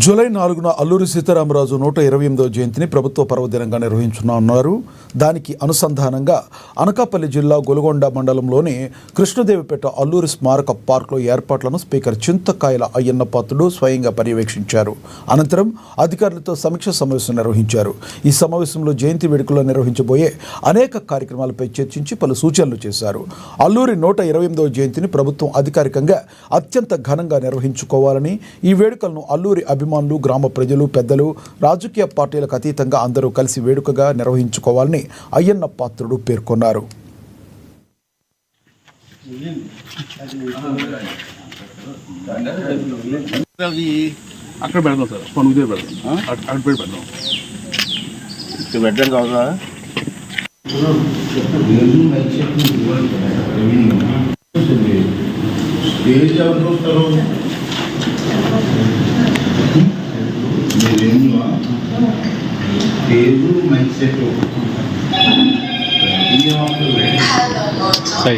July 4న Alluri Sitaramaraju 128వ జయంతిని ప్రభుత్వ పర్వదినంగా నిర్వహించనున్నారు. దానికి అనుసంధానంగా అనకాపల్లి జిల్లా గొలుగొండ మండలంలోని కృష్ణదేవిపేట అల్లూరి స్మారక పార్కులో ఏర్పాట్లను స్పీకర్ చింతకాయల అయ్యన్న పాత్రుడు స్వయంగా పర్యవేక్షించారు. అనంతరం అధికారులతో సమీక్ష సమావేశం నిర్వహించారు. ఈ సమావేశంలో జయంతి వేడుకల్లో నిర్వహించబోయే అనేక కార్యక్రమాలపై చర్చించి పలు సూచనలు చేశారు. అల్లూరి 128వ జయంతిని ప్రభుత్వం అధికారికంగా అత్యంత ఘనంగా నిర్వహించుకోవాలని, ఈ వేడుకలను అల్లూరి అభిమానులు, గ్రామ ప్రజలు, పెద్దలు, రాజకీయ పార్టీలకు అతీతంగా అందరూ కలిసి వేడుకగా నిర్వహించుకోవాలని అయ్యన్న పాత్రుడు పేర్కొన్నారు. అక్కడ పెడదాం సార్, పనులు పెడదాం, అక్కడ పెడదాం. పెట్టడం కావాలా? స్టేజ్ ఎవరు చూస్తారు? పేరు మైక్ సెట్ సై